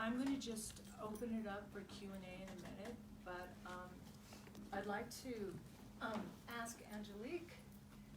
I'm going to just open it up for Q&A in a minute, but I'd like to ask Angelique,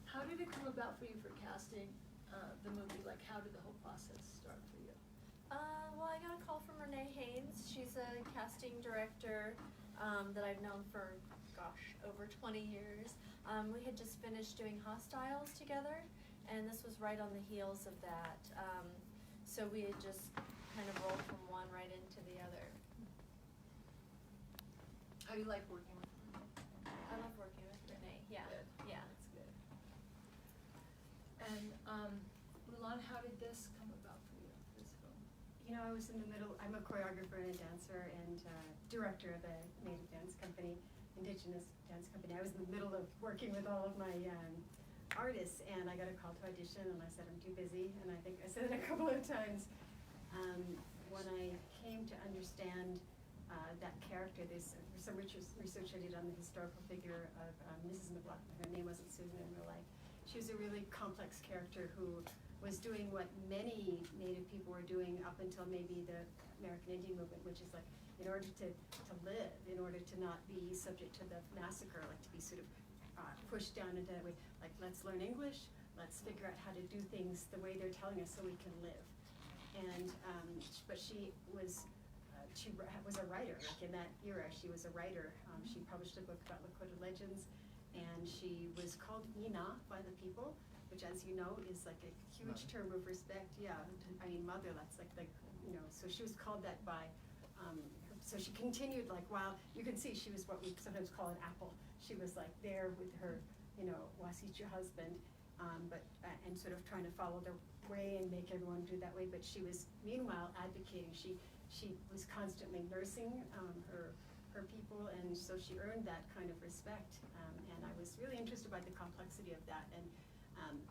how did it come about for you for casting the movie? Like, how did the whole process start for you? Well, I got a call from Renee Haynes. She's a casting director that I've known for, gosh, over 20 years. We had just finished doing Hostiles together, and this was right on the heels of that. So we had just kind of rolled from one right into the other. How do you like working with Renee? I love working with Renee, yeah. Good. Yeah. That's good. And Lulan, how did this come about for you, this film? You know, I was in the middle, I'm a choreographer and a dancer and director of a native dance company, indigenous dance company. I was in the middle of working with all of my artists, and I got a call to audition, and I said I'm too busy, and I think I said it a couple of times. When I came to understand that character, there's some research I did on the historical figure of Mrs. McLaughlin. Her name wasn't Susan in real life. She was a really complex character who was doing what many Native people were doing up until maybe the American Indian movement, which is like, in order to live, in order to not be subject to the massacre, like to be sort of pushed down into that way, like, let's learn English, let's figure out how to do things the way they're telling us so we can live. And, but she was a writer, like in that era, she was a writer. She published a book about Lakota legends, and she was called Ina by the people, which, as you know, is like a huge Mother. term of respect. Yeah, I mean, mother, that's like, you know, so she was called that by, so she continued, like, while you can see she was what we sometimes call an apple. She was like there with her, you know, Wasicha husband, and sort of trying to follow the way and make everyone do that way. But she was meanwhile advocating. She was constantly nursing her people, and so she earned that kind of respect. And I was really interested by the complexity of that. And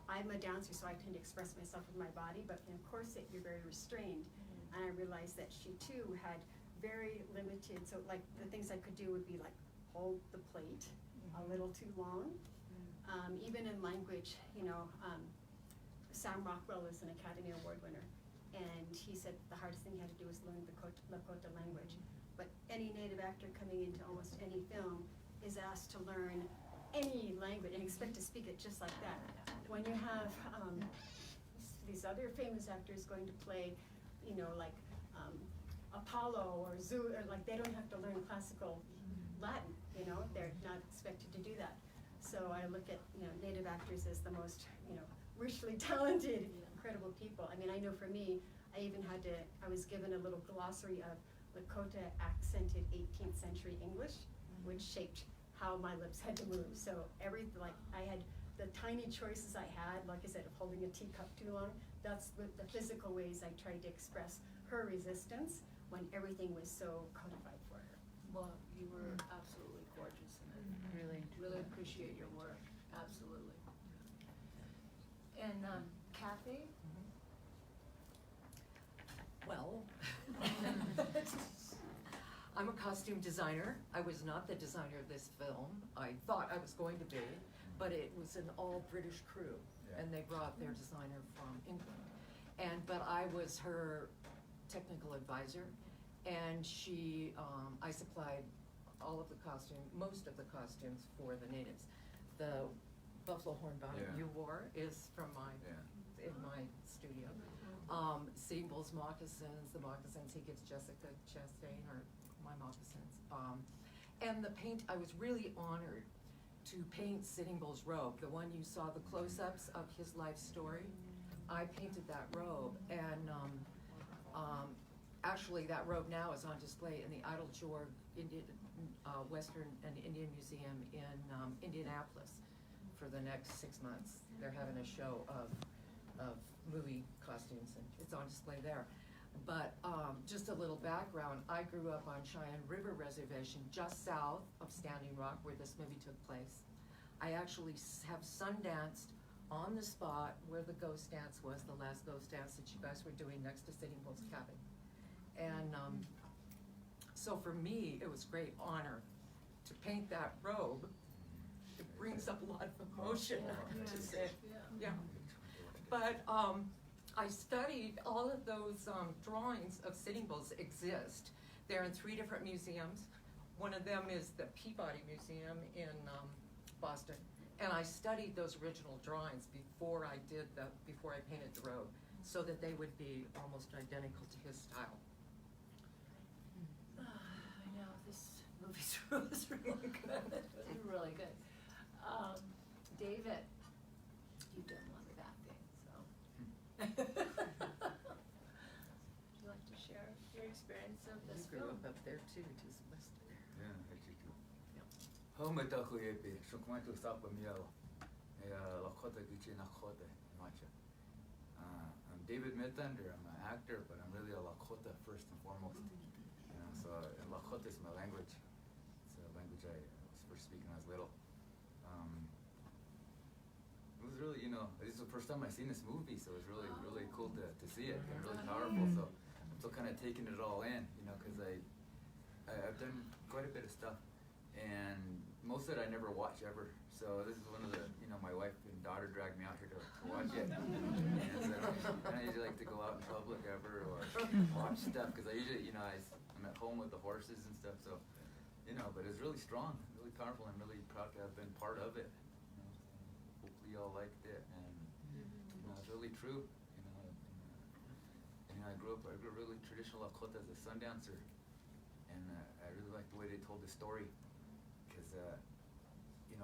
I'm a dancer, so I tend to express myself with my body, but in corset, you're very restrained. And I realized that she too had very limited, so like the things I could do would be like hold the plate a little too long. Even in language, you know, Sam Rockwell is an Academy Award winner, and he said the hardest thing he had to do was learn the Lakota language. But any Native actor coming into almost any film is asked to learn any language and expect to speak it just like that. When you have these other famous actors going to play, you know, like Apollo or Zeus, or like they don't have to learn classical Latin, you know, they're not expected to do that. So I look at, you know, Native actors as the most, you know, richly talented, incredible people. I mean, I know for me, I was given a little glossary of Lakota accented 18th century English, which shaped how my lips had to move. So I had the tiny choices I had, like I said, of holding a teacup too long. That's the physical ways I tried to express her resistance when everything was so codified for her. Well, you were absolutely gorgeous in it. Really appreciate your work, absolutely. And Kathy? Well, I'm a costume designer. I was not the designer of this film. I thought I was going to be, but it was an all British crew, and they brought their designer from England. But I was her technical advisor, and I supplied most of the costumes for the natives. The buffalo horn bonnet you wore is from in my studio. Sitting Bull's moccasins, the moccasins he gives Jessica Chastain are my moccasins. And the paint, I was really honored to paint Sitting Bull's robe, the one you saw the close-ups of his life story. I painted that robe, and actually that robe now is on display in the Idle Jorg Western and Indian Museum in Indianapolis for the next 6 months. They're having a show of movie costumes, and it's on display there. But just a little background, I grew up on Cheyenne River Reservation, just south of Standing Rock, where this movie took place. I actually have sundanced on the spot where the ghost dance was, the last ghost dance that you guys were doing next to Sitting Bull's cabin. And so for me, it was a great honor to paint that robe. It brings up a lot of emotion, I have to say. Yeah. But I studied all of those drawings of Sitting Bulls exist. They're in 3 different museums. One of them is the Peabody Museum in Boston. And I studied those original drawings before I painted the road, so that they would be almost identical to his style. I know, this movie's was really good. It was really good. David, you've done a lot of acting, so. Would you like to share your experience of this You grew film? up there too, just west of there. Yeah, actually too. Home ta huyepi, shukmantu sapa miao. Lakota gichi nakota macha. I'm David Mithander. I'm an actor, but I'm really a Lakota first and foremost. You know, so Lakota is my language. It's a language I was first speaking when I was little. It was really, this is the first time I've seen this movie, so it was really, really cool to see it and really powerful. So I'm still kind of taking it all in, because I've done quite a bit of stuff, and most of it I never watch ever. So this is one of the, my wife and daughter dragged me out here to watch it. And so I don't usually like to go out in public ever or watch stuff, because I usually, I'm at home with the horses and stuff. So, but it's really strong, really powerful. I'm really proud to have been part of it. Hopefully you all liked it, and it's really true. I grew up really traditional Lakota as a sun dancer, and I really liked the way they told the story, because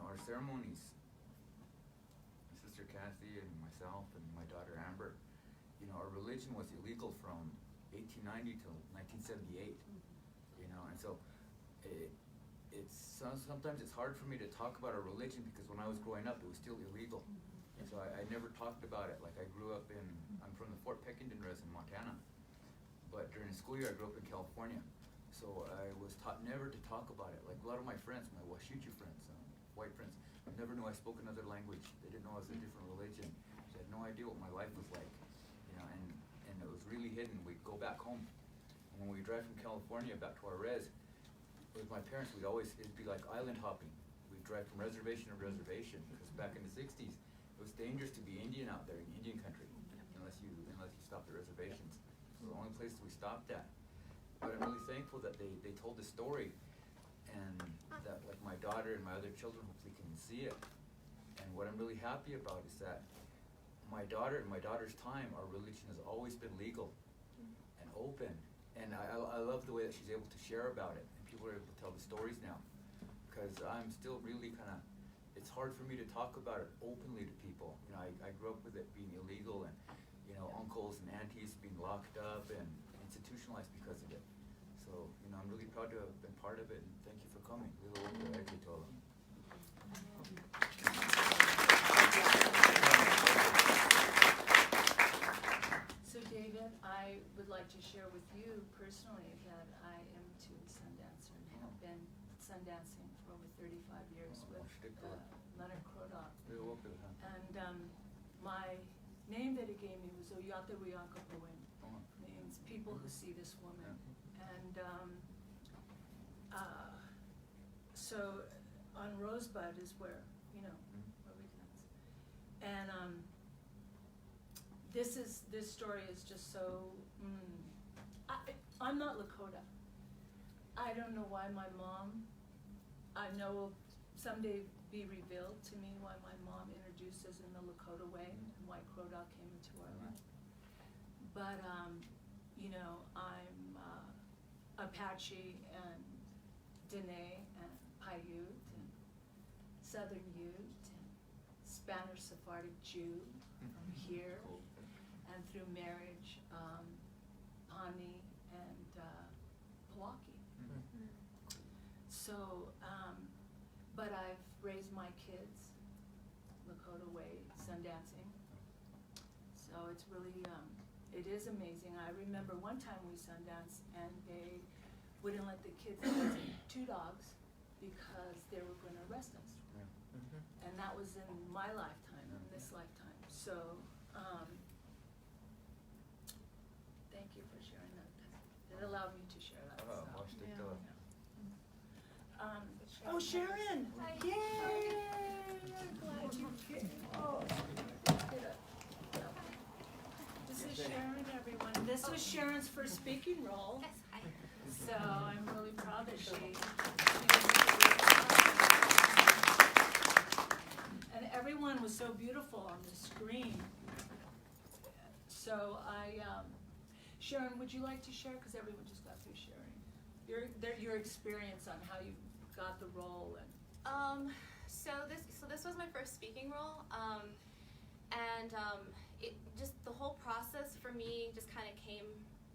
our ceremonies, my sister Kathy and myself and my daughter Amber, our religion was illegal from 1890 till 1978, and so sometimes it's hard for me to talk about our religion, because when I was growing up it was still illegal, and so I never talked about it. Like, I'm from the Fort Peckington res in Montana, but during the school year I grew up in California, so I was taught never to talk about it. Like, a lot of my friends, my Washuchu friends, white friends, never knew I spoke another language. They didn't know I was a different religion. They had no idea what my life was like, and it was really hidden. We'd go back home, and when we drive from California back to our res, with my parents, it'd be like island hopping. We'd drive from reservation to reservation, because back in the 60s, it was dangerous to be Indian out there in Indian country, unless you stopped at reservations. So the only place we stopped at. But I'm really thankful that they told the story, and that, like, my daughter and my other children hopefully can see it. And what I'm really happy about is that my daughter and my daughter's time, our religion has always been legal and open. And I love the way that she's able to share about it, and people are able to tell the stories now. Because I'm still really it's hard for me to talk about it openly to people. I grew up with it being illegal, and, uncles and aunties being locked up and institutionalized because of it. So, I'm really proud to have been part of it, and thank you for coming. So David, I would like to share with you personally that I am too a sun dancer and have been sun dancing for over 35 years with Leonard Krodock. And my name that he gave me was Oyata Wiyankapoin, means people who see this woman. And so on Rosebud is where we dance. And this story is just so, I'm not Lakota. I don't know why my mom, I know will someday be revealed to me why my mom introduced us in the Lakota way and why Krodock came into our life. But, I'm Apache and Dene and Paiute and Southern Ute and Spanish Sephardic Jew from here, and through marriage, Pawnee and Pewaukee. So, but I've raised my kids Lakota way, sun dancing. So it's really, it is amazing. I remember one time we sun danced and they wouldn't let the kids have 2 dogs because they were going to arrest us. And that was in my lifetime, in this lifetime. So, thank you for sharing that. It allowed me to share that. Oh, Sharon! Hi. Yay! I'm glad you came. Oh, This is Sharon, everyone. This was Sharon's first speaking role. Yes, hi. So I'm really proud that she and everyone was so beautiful on the screen. So Sharon, would you like to share? Because everyone just got through sharing your experience on how you got the role and. So this was my first speaking role, it just the whole process for me just kind of came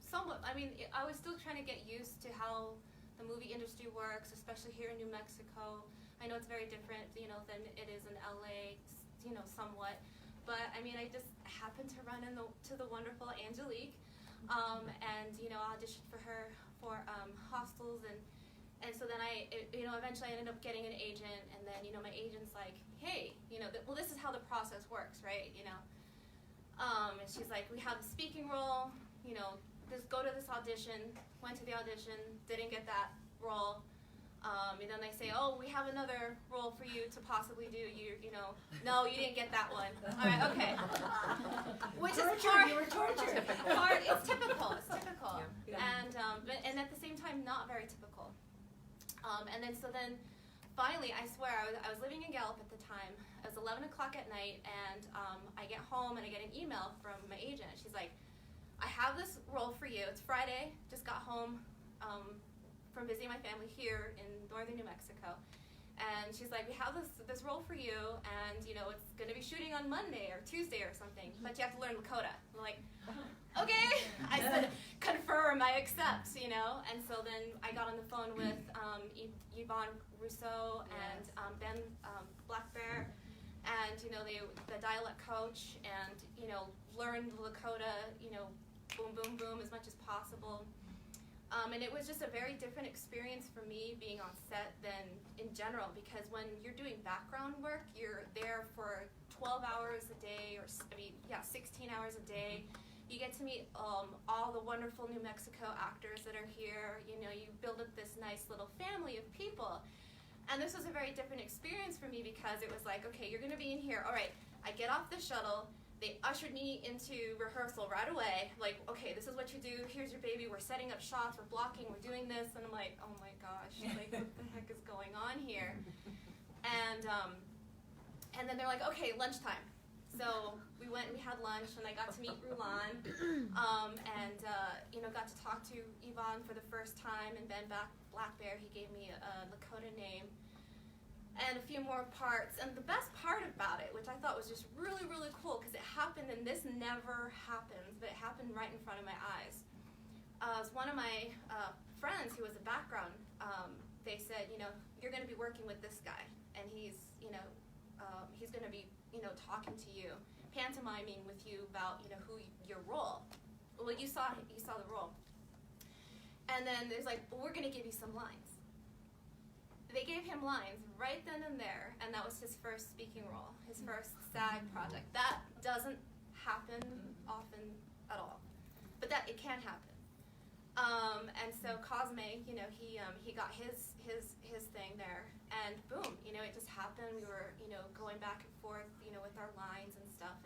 somewhat. I mean, I was still trying to get used to how the movie industry works, especially here in New Mexico. I know it's very different, than it is in LA, somewhat. But I mean, I just happened to run into the wonderful Angelique, and auditioned for her for Hostels, and so then eventually I ended up getting an agent, and then my agent's like, hey, well, this is how the process works, right? And she's like, we have a speaking role, just go to this audition. Went to the audition, didn't get that role. And then they say, oh, we have another role for you to possibly do. No, you didn't get that one. All right, okay. Which is hard. You were tortured. Hard. It's typical. It's typical. Yeah. And at the same time, not very typical. And then finally, I swear, I was living in Gallup at the time. It was 11 o'clock at night, and I get home and I get an email from my agent. She's like, I have this role for you. It's Friday. Just got home from visiting my family here in northern New Mexico. And she's like, we have this role for you, and it's going to be shooting on Monday or Tuesday or something, but you have to learn Lakota. I'm like, okay. I said, confirm, I accept, And so then I got on the phone with Yvonne Rousseau and Ben Black Bear, and the dialect coach, and learned Lakota, boom, boom, boom, as much as possible. And it was just a very different experience for me being on set than in general, because when you're doing background work, you're there for 12 hours a day, 16 hours a day. You get to meet all the wonderful New Mexico actors that are here. You build up this nice little family of people. And this was a very different experience for me, because it was like, okay, you're going to be in here. All right, I get off the shuttle. They ushered me into rehearsal right away. Like, okay, this is what you do. Here's your baby. We're setting up shots. We're blocking. We're doing this. And I'm like, oh my gosh, like, what the heck is going on here? And then they're like, okay, lunchtime. So we went and we had lunch, and I got to meet Rulan, and got to talk to Yvonne for the first time, and Ben Black Bear, he gave me a Lakota name, and a few more parts. And the best part about it, which I thought was just really, really cool, because it happened, and this never happens, but it happened right in front of my eyes. Was one of my friends who was a background, they said, you're going to be working with this guy, and he's going to be, talking to you, pantomiming with you about, who your role. Well, you saw the role. And then there's like, well, we're going to give you some lines. They gave him lines right then and there, and that was his first speaking role, his first SAG project. That doesn't happen often at all, but it can happen. And so Cosme, he got his thing there, and boom, it just happened. We were, going back and forth, with our lines and stuff,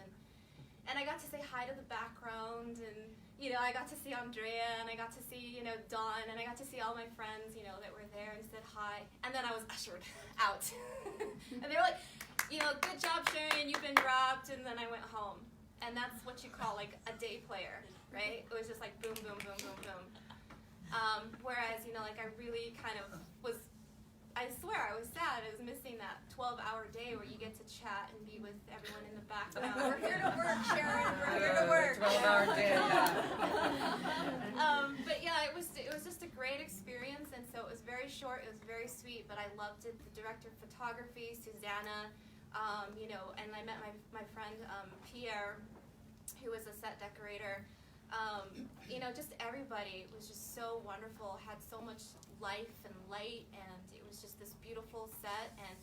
and I got to say hi to the background, and I got to see Andrea, and I got to see, Dawn, and I got to see all my friends, that were there, and said hi, and then I was ushered out. And they were like, good job, Sharon, you've been dropped, and then I went home. And that's what you call, like, a day player, right? It was just like boom, boom, boom, boom, boom. Whereas, I really kind of was, I swear I was sad. I was missing that 12-hour day where you get to chat and be with everyone in the background. We're here to work, Sharon. We're here to work. 12-hour day. But yeah, it was just a great experience, and so it was very short. It was very sweet, but I loved it. The director of photography, Susanna, and I met my friend Pierre, who was a set decorator. Just everybody was just so wonderful, had so much life and light, and it was just this beautiful set, and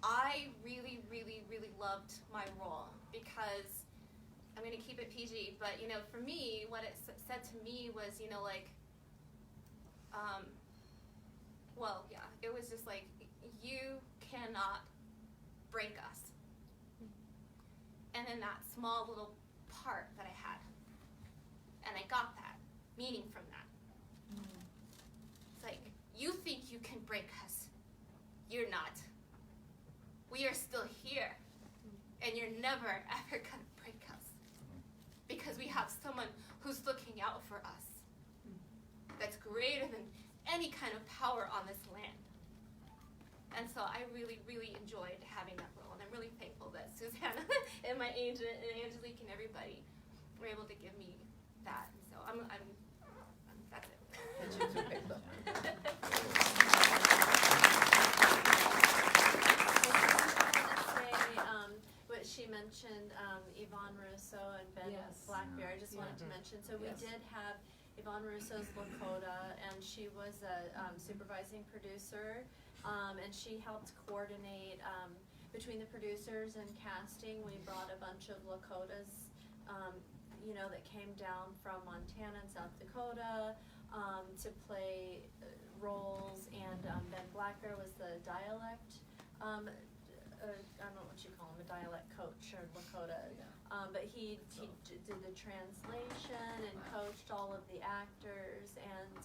I really, really, really loved my role, because I'm going to keep it PG, but, for me, what it said to me was, it was just like, you cannot break us. And in that small little part that I had, meaning from that. It's like, you think you can break us. You're not. We are still here. And you're never, ever gonna break us. Because we have someone who's looking out for us. That's greater than any kind of power on this land. And so I really, really enjoyed having that role. And I'm really thankful that Susanna and my agent and Angelique and everybody were able to give me that. And so I'm that's it. And you too, Peggy. What she mentioned, Yvonne Russo and Ben Yes. Blackbeard, I just wanted to mention, so we Yes. did have Yvonne Russo's Lakota, and she was a supervising producer, and she helped coordinate between the producers and casting. We brought a bunch of Lakotas, that came down from Montana and South Dakota to play roles, and Ben Blackbeard was the dialect, I don't know what you call him, a dialect coach or Lakota. But he did the translation and coached all of the actors, and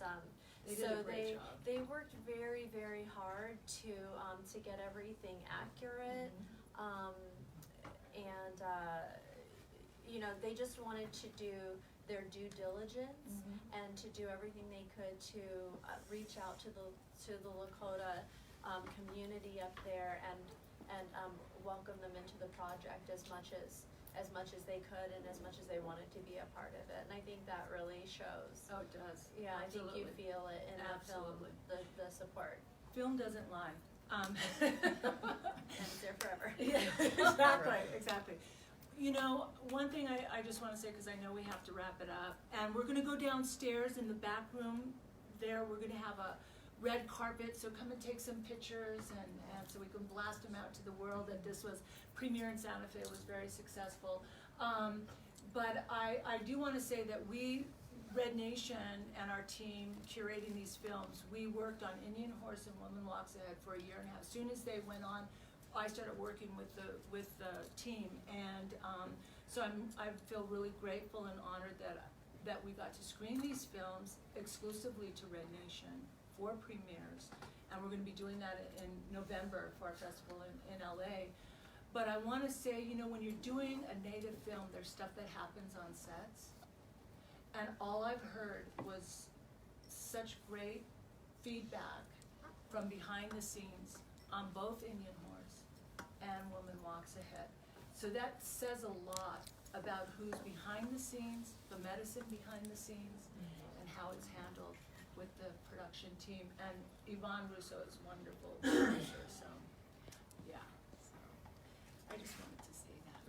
They did a great job. they worked very, very hard to get everything accurate, and they just wanted to do their due diligence and to do everything they could to reach out to the Lakota community up there and welcome them into the project as much as they could and as much as they wanted to be a part of it. And I think that really shows. Oh, it does. Yeah, I think you Absolutely. feel it in the film, Absolutely. the support. Film doesn't lie. And it's there forever. Yeah, exactly. One thing I just want to say, because I know we have to wrap it up, and we're going to go downstairs in the back room there. We're going to have a red carpet, so come and take some pictures, and so we can blast them out to the world that this was premiere in Santa Fe, was very successful. But I do want to say that we, Red Nation and our team curating these films, we worked on Indian Horse and Woman Walks Ahead for a year and a half. As soon as they went on, I started working with the team, and so I feel really grateful and honored that we got to screen these films exclusively to Red Nation for premieres, and we're going to be doing that in November for our festival in LA. But I want to say, when you're doing a native film, there's stuff that happens on sets, and all I've heard was such great feedback from behind the scenes on both Indian Horse and Woman Walks Ahead. So that says a lot about who's behind the scenes, the medicine behind the scenes, and how it's handled with the production team. And Yvonne Russo is wonderful producer, so yeah. So I just wanted to say that.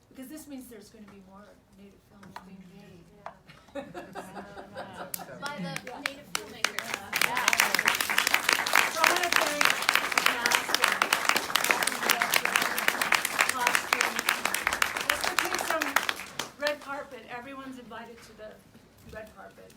Because this means there's going to be more native films being made. By the native filmmakers. So I want to thank the cast and costume. Let's go take some red carpet. Everyone's invited to the red carpet.